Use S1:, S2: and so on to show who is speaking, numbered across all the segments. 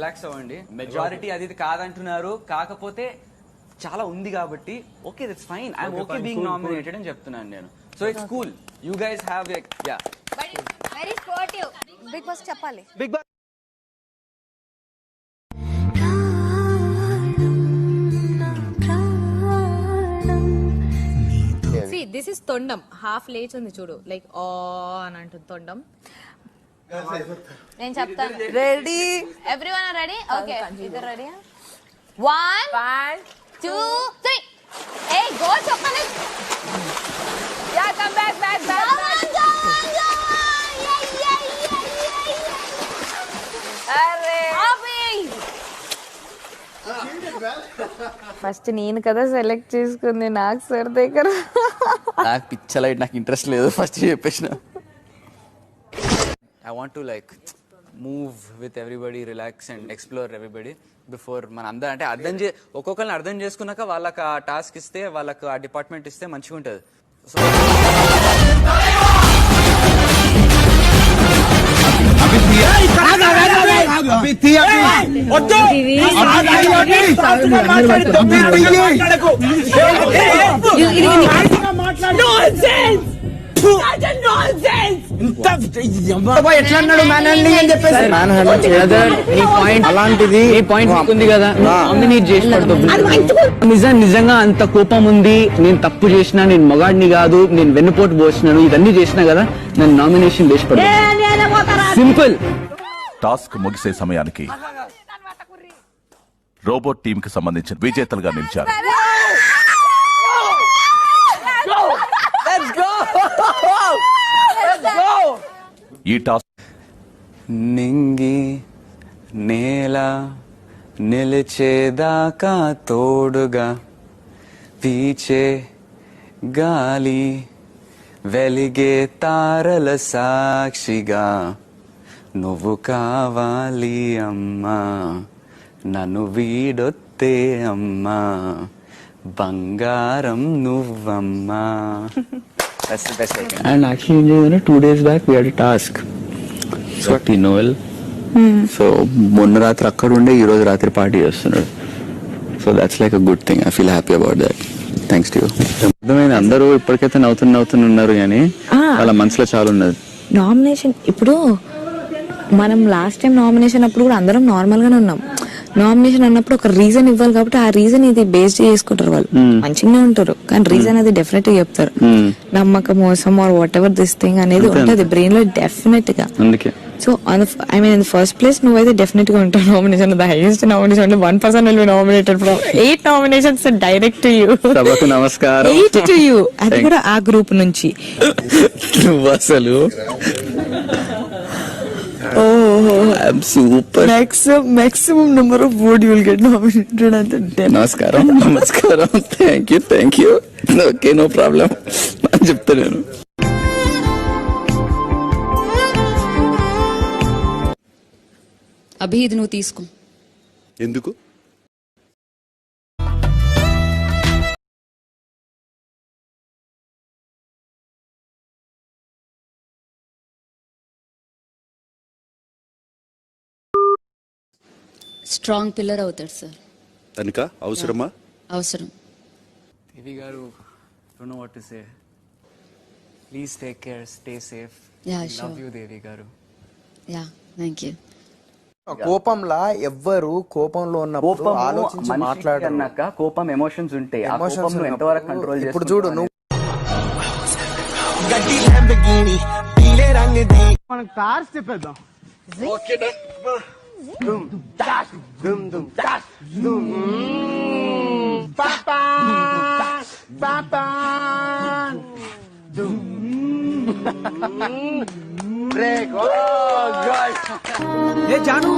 S1: Relax అవ్వండి. Majority అది కాదంటున్నారు, కాకపోతే చాలా ఉంది కాబట్టి okay that's fine. I'm okay being nominated అని చెప్తున్నాను నేను. So it's cool. You guys have ya
S2: very sportive. Bigg Boss చెప్పాలి.
S1: బిగ్ బాస్
S3: దిస్ ఇస్ తొండం. హాఫ్ లేచింది చూడు, లైక్ ఓ అని అంటుంది తొండం.
S2: నేను చెప్తాను.
S3: Ready,
S2: everyone are ready? Okay, ఇద్దరు రెడీ? 1 2 3. ఏ గో చెప్పండి.
S3: Ya come back back back. అరే ఫస్ట్ నేను కదా సెలెక్ట్ చేసుకుంది, నాకు సార్ దగ్గర.
S1: నాకు పిచ్చలైట్, నాకు ఇంట్రెస్ట్ లేదు ఫస్ట్ చెప్పేసిన. I want to like move with everybody, relax and explore everybody before మన అందరూ అంటే ఒక్కొక్కరిని అర్థం చేసుకున్నాక వాళ్ళకి ఆ టాస్క్ ఇస్తే, వాళ్ళకి ఆ డిపార్ట్మెంట్ ఇస్తే మంచిగా ఉంటుంది. సో
S4: అలాంటిది పాయింట్ ఉంది కదా, నిజంగా అంత కోపం ఉంది, నేను తప్పు చేసినా, నేను మగాడిని కాదు, నేను వెన్నుపోటు పోసినాను, ఇదన్నీ చేసినా కదా, నన్ను నామినేషన్ వేసి పడు. సింపుల్.
S5: టాస్క్ ముగిసే సమయానికి రోబోట్ టీమ్ కి సంబంధించిన విజేతలుగా నిలిచారు. ఈ టాస్క్
S1: నింగి నేల నిలిచేదాకా తోడుగా వీచే గాలి వెలిగే తారల సాక్షిగా నువ్వు కావాలి అమ్మా, నన్ను వీడొత్తే అమ్మా, బంగారం నువ్వమ్మా. That's the best I can.
S4: And actually, 2 days back we had a task. So Noel. So మొన్న రాత్రి అక్కడ ఉండే ఈ రోజు రాత్రి పార్టీ చేస్తున్నాడు. So that's like a good thing. I feel happy about that. Thanks to you. అర్థమైంది, అందరూ ఇప్పటికైతే నవ్వుతున్నారు కానీ వాళ్ళ మనసులో చాలా ఉన్నది.
S3: నామినేషన్ ఇప్పుడు మనం లాస్ట్ టైం నామినేషన్ అప్పుడు కూడా అందరం నార్మల్ గానే ఉన్నాం. నామినేషన్ అన్నప్పుడు ఒక రీజన్ ఇవ్వాలి కాబట్టి ఆ రీజన్ ఇది బేస్ చేసుకుంటారు. వాళ్ళు మంచిగానే ఉంటారు కానీ రీజన్ అది డెఫినెట్ గా చెప్తారు. నమ్మకం, మోసం or whatever this thing అనేది ఉంటది బ్రెయిన్ లో డెఫినెట్ గా. So I mean in the first place నువ్వైతే డెఫినెట్ గా ఉంటావు నామినేషన్. ద హైయెస్ట్ నామినేషన్ అంటే 1% will be nominated from 8 nominations direct to you.
S4: సభకు నమస్కారం.
S3: 8 టు యూ, అది కూడా ఆ గ్రూప్ నుంచి.
S4: నువ్వు అసలు I'm super.
S3: Maximum number of vote you will get nominated at the day.
S4: Namaskaram. Thank you. Okay, no problem. నేను చెప్తాను.
S6: అభి ఇది నువ్వు తీసుకో.
S5: ఎందుకు?
S6: స్ట్రాంగ్ పిల్లర్ అవుతాడు సార్.
S5: తనక అవసరమా?
S6: అవసరం.
S1: దేవి గారు, don't know what to say. Please take care, stay safe.
S6: Yeah,
S1: I love you దేవి గారు.
S6: Yeah, thank you.
S7: కోపంలా ఎవ్వరు కోపంలో ఉన్నప్పుడు ఆలోచించి మాట్లాడారు
S1: అన్నాక కోపం ఎమోషన్స్ ఉంటాయి. ఆ కోపం నువ్వు ఎంతవరకు కంట్రోల్ చేస్తావు?
S7: ఇప్పుడు చూడు నువ్వు
S8: మనకు కార్స్ చెప్పేద్దాం.
S7: ఏ జాను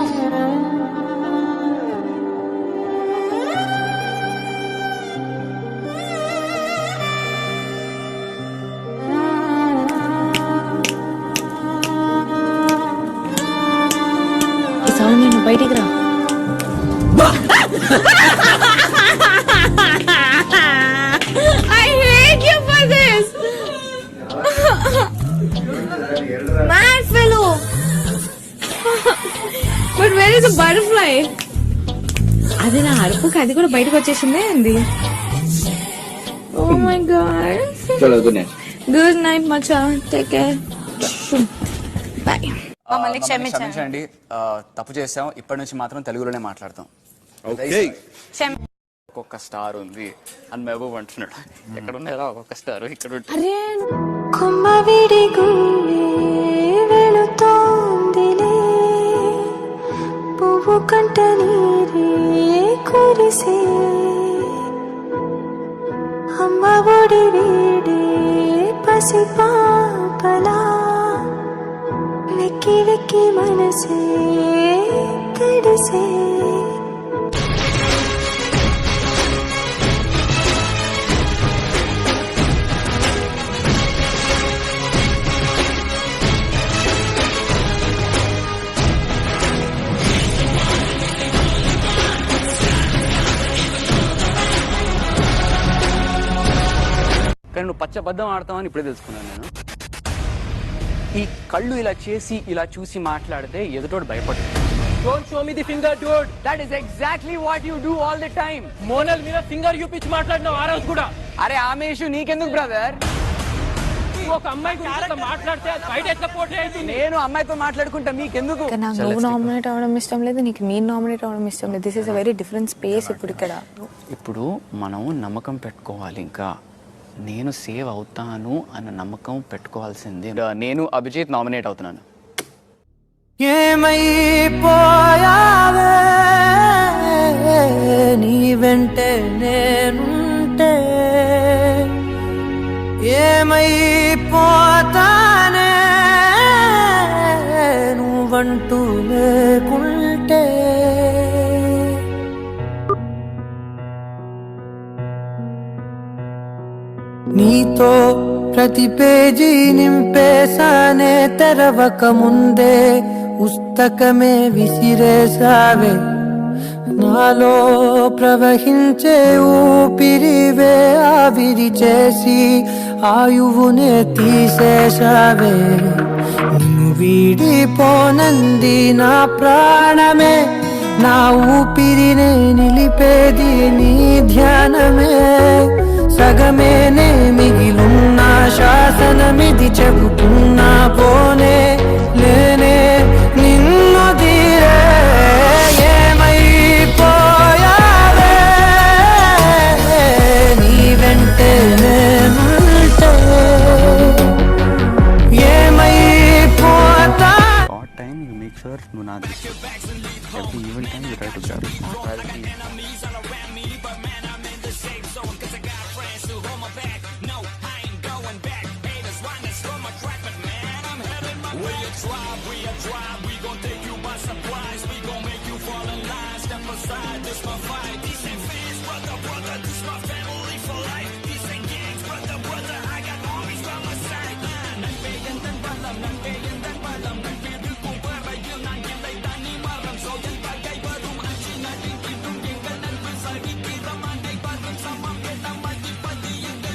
S3: నేను బయటికి రా. I hate you for this. Mad fellow. But where is the button? అది నా అరుపుకి అది కూడా బయటకు వచ్చేసిందే అండి. Oh my god. Good night మచ్చా, టేక్ కేర్, బాయ్.
S2: మమ్మల్ని క్షమించండి.
S1: క్షమించండి, తప్పు చేసాం. ఇప్పటి నుంచి మాత్రం తెలుగులోనే మాట్లాడతాం.
S5: ఓకే.
S1: ఒక్కొక్క స్టార్ ఉంది అని మహబూబ్ అంటున్నాడు. ఎక్కడ ఉన్నాయో ఒక్కొక్క స్టార్ ఇక్కడ ఉంటుంది.
S2: అరే
S9: కొమ్మవిడి గుండె వెళుతోందిలే, పువ్వు కంట నీరే కురిసే, అమ్మ ఒడి వేడే పసిపాపలా, వెక్కి వెక్కి మనసే తడిసే.
S1: కానీ నువ్వు పచ్చబద్ధం ఆడతావని ఇప్పుడే తెలుసుకున్నాను నేను. ఈ కళ్ళు ఇలా చేసి ఇలా చూసి మాట్లాడితే ఎదుటోడు భయపడు.
S8: Don't show me the finger Dude. That is exactly what you do all the time. Monal మీద ఫింగర్ చూపించి మాట్లాడినావు ఆ రోజు కూడా.
S1: అరే ఆమె ఇష్యూ నీకెందుకు బ్రదర్?
S8: ఒక అమ్మాయి గురించి మాట్లాడితే అది బయట ఎట్లా పోటీ అవుతుంది?
S1: నేను అమ్మాయితో మాట్లాడుకుంటా, మీకెందుకు?
S3: నాకు నువ్వు నామినేట్ అవ్వడం ఇష్టం లేదు, నీకు నేను నామినేట్ అవ్వడం ఇష్టం లేదు. This is a very different space. ఇప్పుడు ఇక్కడ
S1: ఇప్పుడు మనం నమ్మకం పెట్టుకోవాలి. ఇంకా నేను సేవ్ అవుతాను అన్న నమ్మకం పెట్టుకోవాల్సింది. నేను అభిజిత్ నామినేట్ అవుతున్నాను.
S7: ఏమైపోయావే నీ వెంటే నేనుంటే, ఏమైపోతానే నువ్వంటూ లేకుంటే. నీతో ప్రతి పేజీ నింపేసానే, తెరవక ముందే పుస్తకమే విసిరేసావే, నాలో ప్రవహించే ఊపిరివే ఆవిరి చేసి ఆయువునే తీసేసావే. నిన్ను వీడిపోనంది నా ప్రాణమే, నా ఊపిరినే నిలిపేది నీ ధ్యానమే. సగమేనే మిగిలున్న శాసనమిది చెబుతున్నా పోనే లేనే నిన్ను తీరే. ఏమైపోయావే నీ వెంటే నేనుంటే, ఏమైపోతా.
S1: Odd time you make sure నువ్వు నా every even time you try to grab it.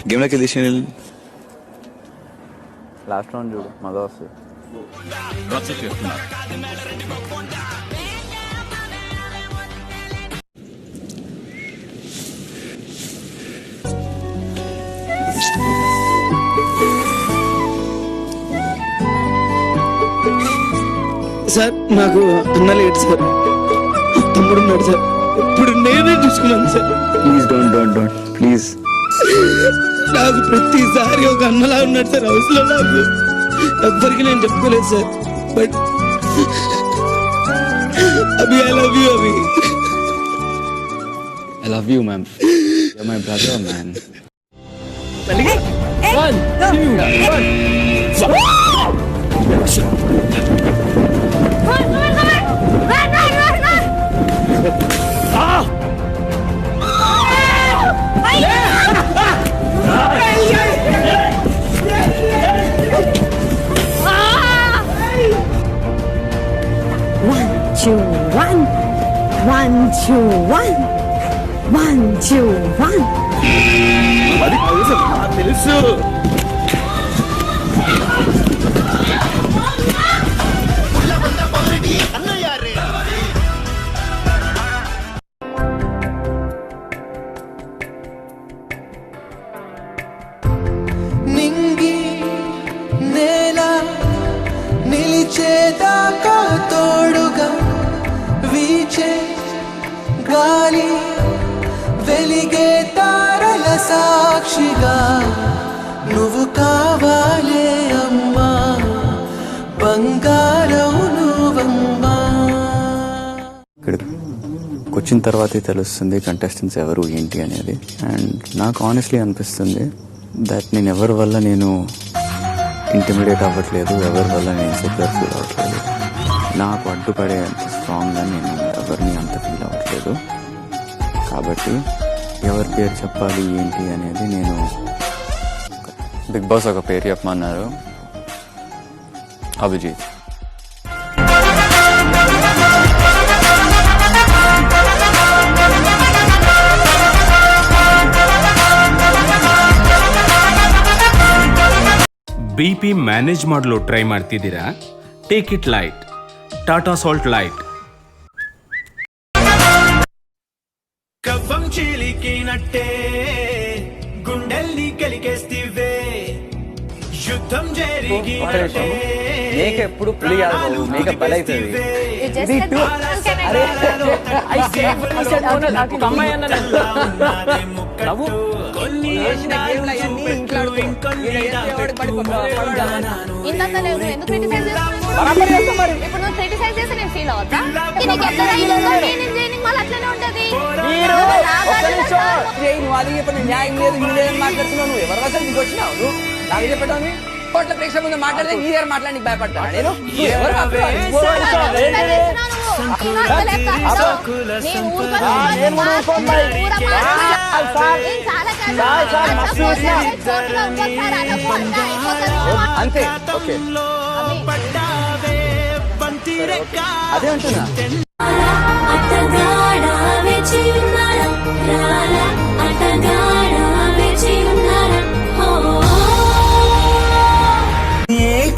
S4: గేమ్లోకి వెళ్ళి
S1: లాస్ట్ రౌండ్ చూడు, మజా వస్తుంది.
S5: రచ్చ చేస్తున్నారు.
S7: సార్ నాకు అన్న లేడు సార్, తమ్ముడు ఉన్నాడు సార్, ఇప్పుడు నేనే చూసుకున్నాను సార్.
S4: Please don't please.
S7: నాకు ప్రతిసారి ఒక అన్నలా ఉన్నాడు సార్ హౌస్ లో. నాకు ఎవ్వరికి నేను చెప్పుకోలేదు sir. But Abhi I love you. Abhi
S4: I love you, man. You're my brother, man.
S8: 1 2 1.
S5: తెలుసు.
S7: వెలిగే తారల సాక్షిగా నువ్వు కావాలే అమ్మా బంగారం నువ్వమ్మా.
S4: ఇక్కడికి వచ్చిన తర్వాతే తెలుస్తుంది కంటెస్టెంట్స్ ఎవరు ఏంటి అనేది. అండ్ నాకు ఆనెస్ట్లీ అనిపిస్తుంది దట్ నేను ఎవరి వల్ల నేను ఇంటిమిడియేట్ అవ్వట్లేదు, ఎవరి వల్ల నేను ఇన్సెక్యూర్ ఫీల్ అవ్వట్లేదు. నాకు అడ్డుపడే అంత స్ట్రాంగ్గా నేను ఎవరిని అంత ఫీల్ అవ్వట్లేదు. కాబట్టి ఎవరి పేరు చెప్పాలి ఏంటి అనేది నేను బిగ్ బాస్ ఒక పేరు చెప్పమన్నారు, అభిజిత్.
S10: BP ಮ್ಯಾನೇಜ್ ಮಾಡಲು ಟ್ರೈ ಮಾಡ್ತಿದ್ದೀರಾ? Take it light. Tata salt light.
S7: కవ్వం చీలికినట్టే గుండెల్ని కలిగేస్తివే యుద్ధం జరిగినట్టే
S8: మేక ఎప్పుడు పులి కాదు, మేక బలైతుంది. అమ్మాయి అన్న నవ్వు
S2: ఇప్పుడు నువ్వు క్రిటిసైజ్ చేస్తే నేను ఫీల్ అవుతా. అట్లనే ఉంటది.
S8: న్యాయం లేదు ఇది లేదని మాట్లాడుతున్నావు. నువ్వు ఎవరి వసలు నీకు వచ్చినావు? నువ్వు నాకు చెప్పాను కోట్ల ప్రేక్షకుల ముందు మాట్లాడితే ఈ దగ్గర మాట్లాడి భయపడతాను నేను. అంతే ఓకే అదే అంటున్నా.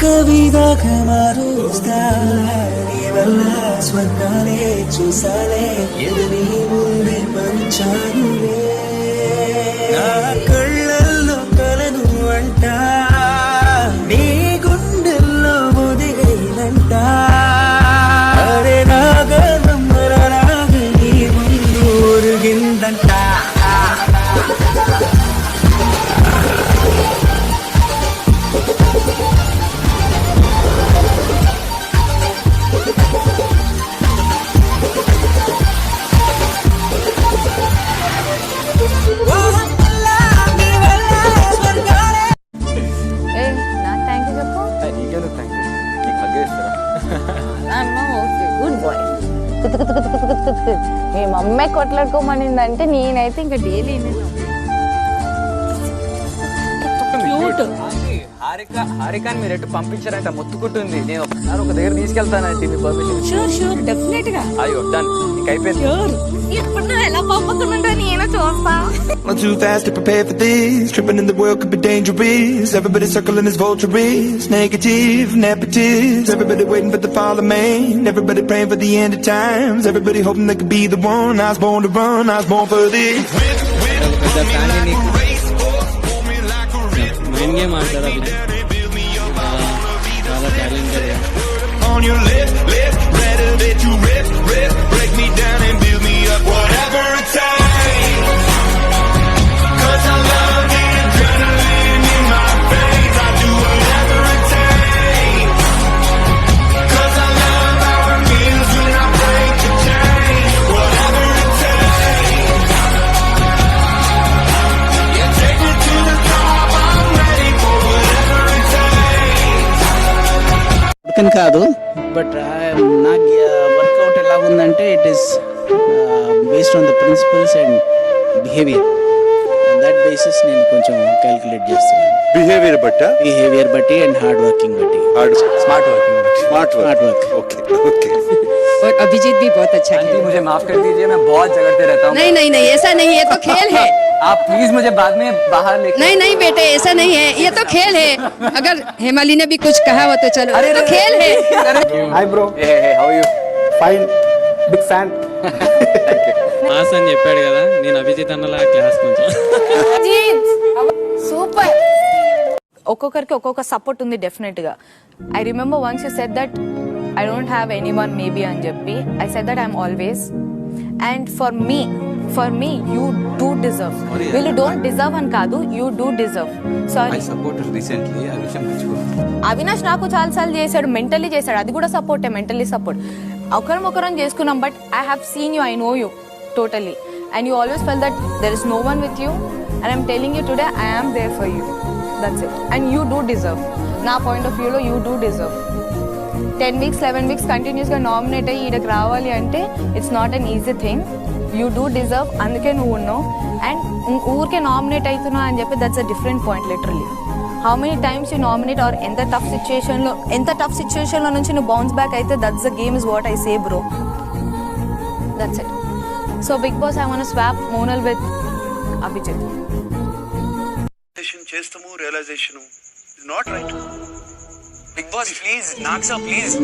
S7: కవిదాకా మారుస్తా నీ వల్ల స్వర్గాలే చూసాలే ఎదుని ముందే మంచానులే నా కళ్ళల్లో కలను అంట నీ గుండెల్లో ఒదిగైనంట అరే నా గర్వం మరలాగా నీ ముందు ఒరిగిందంట.
S2: మీ మమ్మీ కొట్లాడుకోమనిందంటే నేనైతే ఇంకా డైలీ
S1: హారికాని మీరు ఎటు పంపించారంట మొత్తుకుంటుంది. నేను ఒకసారి ఒక దగ్గర తీసుకెళ్తానంటే మీ పర్మిషన్.
S3: డెఫినెట్ గా
S1: అయ్యో డన్ ఇంక అయిపోయింది.
S2: ఇప్పుడు నువ్వు ఎలా పంపుతుంటా నేను చూస్తా.
S7: I'm too fast to prepare for this. Tripping in the world could be dangerous. Everybody circling as vultures. Negative, nepotist. Everybody waiting for the fall of man. Everybody praying for the end of times. Everybody hoping they could be the one. I was born to run. I was born for this.
S8: Mind game ఆడతారా? చాలా talented.
S7: On your left, better that you rip, break me down and build me up. Whatever it takes. 'Cause I love the adrenaline in my veins. I do whatever it takes. 'Cause I love how it feels when I break the chain. Whatever it takes. Yeah, take me to the top. I'm ready for whatever it takes.
S11: కాదు but నాకు workout ఎలా ఉందంటే it is based on the principles and behaviour. That basis నేను కొంచెం calculate చేస్తున్నాను. Behaviour బట్టి and hard working బట్టి.
S1: Smart work
S11: okay
S3: और अभिजीत भी बहुत अच्छा
S1: आंटी मुझे माफ कर दीजिए, मैं बहुत झगड़ते रहता हूँ.
S3: नहीं नहीं नहीं ऐसा नहीं, ये तो खेल है.
S1: आप प्लीज मुझे बाद में बाहर लेके.
S3: नहीं नहीं बेटे ऐसा नहीं है, ये तो खेल है. अगर हेमाली ने भी कुछ कहा हो तो चलो, ये तो खेल है.
S8: Hi bro.
S1: how are you?
S8: Fine, big fan. Mass అని చెప్పాడు కదా, నేను అభిజిత్ అన్నలా క్లాస్ కొంచెం.
S2: సూపర్. ఒక్కొక్కరికి ఒక్కొక్క సపోర్ట్ ఉంది డెఫినెట్ గా. I remember once you said that I don't have anyone maybe అని చెప్పి. I said that I'm always. And for me
S3: for me you do deserve. వీళ్ళు డోంట్ డిజర్వ్ అని కాదు, you do deserve. Sorry.
S1: Support recently ఆ విషయం మర్చిపో.
S3: అవినాష్ నాకు చాలా సార్లు చేశాడు, మెంటల్లీ చేశాడు, అది కూడా సపోర్టే, మెంటల్లీ సపోర్ట్. ఒకరం చేసుకున్నాం, but I have seen you, I know you totally, and you always fell that there is no one with you, and I'm telling you today I am there for you. That's it. And you do deserve. నా point of వ్యూలో you do deserve. 10 weeks 11 weeks కంటిన్యూస్గా nominate అయ్యి ఈడకి రావాలి అంటే it's not an easy thing. You do deserve, అందుకే నువ్వు ఉన్నావు. అండ్ ఊరికే నామినేట్ అవుతున్నావు అని చెప్పి that's a different point. Literally how many times you nominate, or ఎంత టఫ్ సిచ్యుయేషన్లో నుంచి నువ్వు బౌన్స్ బ్యాక్ అయితే that's the game is what I say bro. That's it. So Bigg Boss I want swap Monal with Abhijit.
S5: చేస్తాము realization not right.
S1: Bigg Boss please నాకు sir please,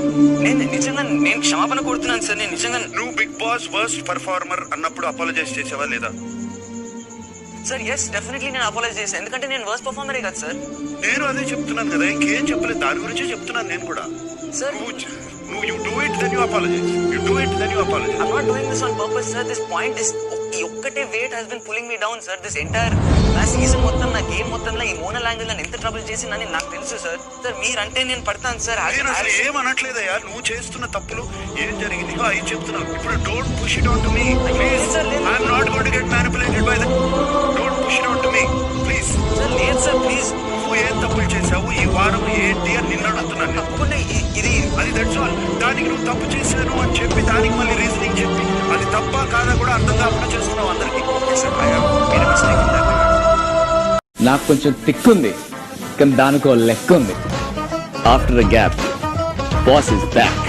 S1: నేను క్షమాపణ కోరుతున్నాను సార్. నేను నిజంగా
S5: నువ్వు బిగ్ బాస్ వర్స్ట్ పర్ఫార్మర్ అన్నప్పుడు అపాలజైజ్ చేసావా లేదా?
S1: సార్ ఎస్ డెఫినెట్లీ నేను అపాలైజ్ చేశాను, ఎందుకంటే నేను వర్స్ట్ పర్ఫార్మరే కదా సార్.
S5: నేను అదే చెప్తున్నాను కదా, ఇంకేం చెప్పలేదు, దాని గురించే చెప్తున్నాను నేను కూడా.
S1: సార్
S5: నువ్వు you do it then you apologise, you do it then you apologise.
S1: I'm not doing this on purpose, sir. This point is ఈ ఒక్కటే weight has been pulling me down, sir. This entire నా season మొత్తం, నా game మొత్తంలో ఈ Monal angle నన్ను ఎంత trouble చేసిందని నాకు తెలుసు సార్. సార్ మీరంటే నేను పడతాను సార్.
S5: నేను అసలు ఏం అనట్లేదయ్యా, నువ్వు చేస్తున్న తప్పులు ఏం జరిగింది అవి చెప్తున్నావు. ఇప్పుడు don't push it on to me please. I'm not going to get manipulated by that. Don't push it on to me please.
S1: Sir లేదు సార్ ప్లీజ్.
S5: నువ్వు ఏం తప్పులు చేసావు ఈ వారం ఏంటి అని నిన్ను అడుగుతున్నాను.
S1: తప్పకుండా ఇది
S5: అది దట్స్ ఆల్. దానికి నువ్వు తప్పు చేశాను అని చెప్పి దానికి మళ్ళీ రీజనింగ్ చెప్పి అది తప్ప కాదా కూడా అర్థం కాకుండా చేస్తున్నావు అందరికి.
S4: నాకు కొంచెం టిక్ ఉంది, కానీ దానికో లెక్క ఉంది. After the gap boss is back.